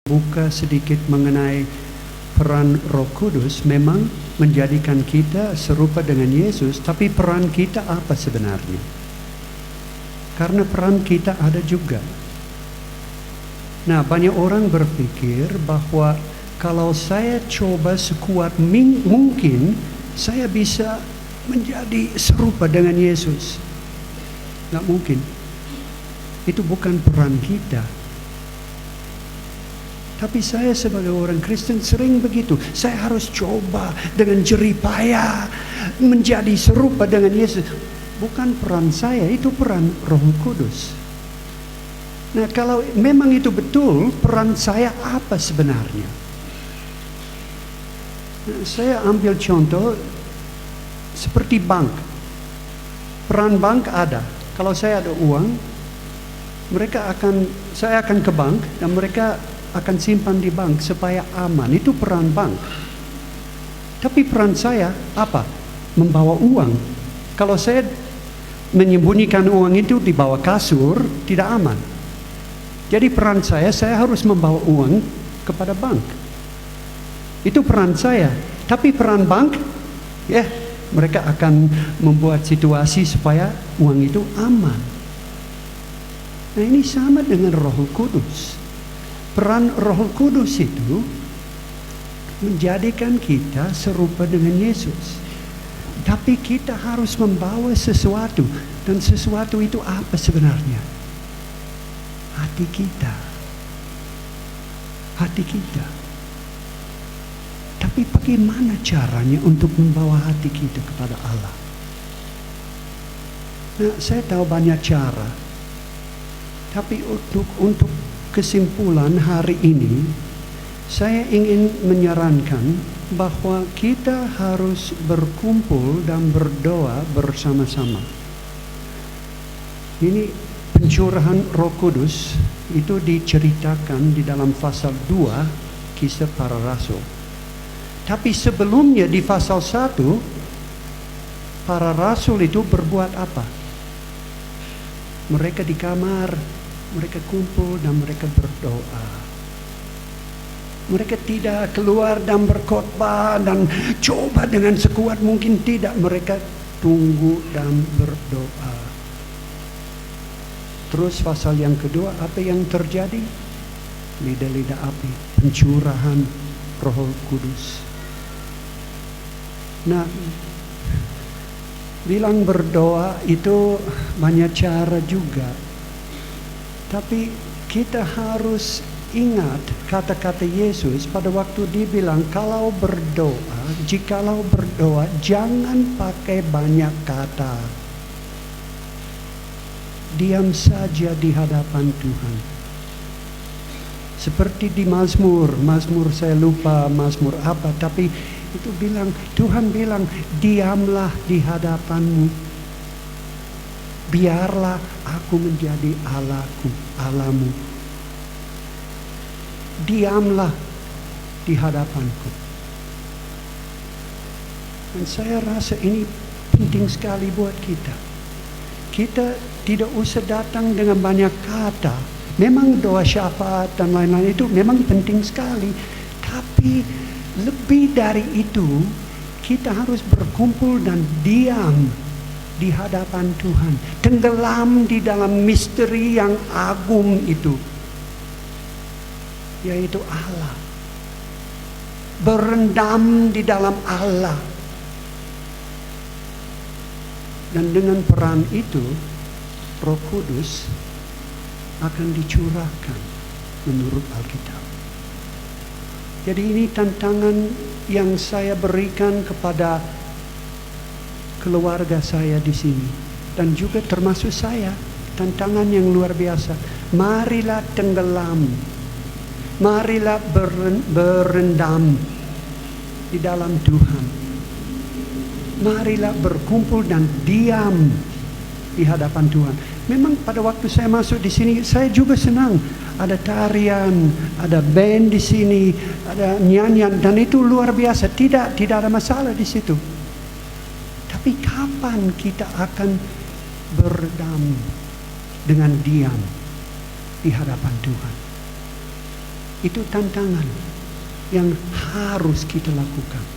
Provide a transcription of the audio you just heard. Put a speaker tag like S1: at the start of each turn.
S1: buka sedikit mengenai peran Roh Kudus, memang menjadikan kita serupa dengan Yesus, tapi peran kita apa sebenarnya? Karena peran kita ada juga. Nah, banyak orang berpikir bahwa kalau saya coba sekuat mungkin, saya bisa menjadi serupa dengan Yesus. Nggak mungkin. Itu bukan peran kita. Tapi saya sebagai orang Kristen sering begitu. Saya harus coba dengan jerih payah menjadi serupa dengan Yesus. Bukan peran saya, itu peran Roh Kudus. Nah, kalau memang itu betul, peran saya apa sebenarnya? Nah, saya ambil contoh seperti bank. Peran bank ada. Kalau saya ada uang, saya akan ke bank dan mereka akan simpan di bank supaya aman. Itu peran bank. Tapi peran saya apa? Membawa uang. Kalau saya menyembunyikan uang itu di bawah kasur, tidak aman. Jadi peran saya harus membawa uang kepada bank. Itu peran saya. Tapi peran bank, mereka akan membuat situasi supaya uang itu aman. Nah, ini sama dengan Roh Kudus. Peran Roh Kudus itu menjadikan kita serupa dengan Yesus. Tapi kita harus membawa sesuatu. Dan sesuatu itu apa sebenarnya? Hati kita. Hati kita. Tapi bagaimana caranya untuk membawa hati kita kepada Allah? Nah, saya tahu banyak cara. Tapi untuk kesimpulan hari ini, saya ingin menyarankan bahwa kita harus berkumpul dan berdoa bersama-sama. Ini pencurahan Roh Kudus itu diceritakan di dalam pasal 2 Kisah Para Rasul. Tapi sebelumnya di pasal 1, para rasul itu berbuat apa? Mereka di kamar, mereka kumpul dan mereka berdoa. Mereka tidak keluar dan berkhotbah dan coba dengan sekuat mungkin, tidak. Mereka tunggu dan berdoa. Terus pasal yang kedua, apa yang terjadi? Lidah-lidah api, pencurahan Roh Kudus. Nah, bilang berdoa itu banyak cara juga. Tapi kita harus ingat kata-kata Yesus pada waktu dia bilang, jikalau berdoa jangan pakai banyak kata. Diam saja di hadapan Tuhan. Seperti di Mazmur saya lupa Mazmur apa, tapi itu Tuhan bilang, diamlah di hadapanmu. Biarlah aku menjadi Allahmu. Diamlah di hadapanku. Dan saya rasa ini penting sekali buat kita. Kita tidak usah datang dengan banyak kata. Memang doa syafaat dan lain-lain itu memang penting sekali. Tapi lebih dari itu, kita harus berkumpul dan diam di hadapan Tuhan. Tenggelam di dalam misteri yang agung itu, yaitu Allah. Berendam di dalam Allah. Dan dengan peran itu, Roh Kudus akan dicurahkan menurut Alkitab. Jadi ini tantangan yang saya berikan kepada keluarga saya di sini. Dan juga termasuk saya, tantangan yang luar biasa. Marilah tenggelam. Marilah berendam di dalam Tuhan. Marilah berkumpul dan diam di hadapan Tuhan. Memang pada waktu saya masuk di sini, saya juga senang. Ada tarian, ada band di sini, ada nyanyian, dan itu luar biasa. Tidak ada masalah di situ. Tapi kapan kita akan berdam dengan diam di hadapan Tuhan? Itu tantangan yang harus kita lakukan.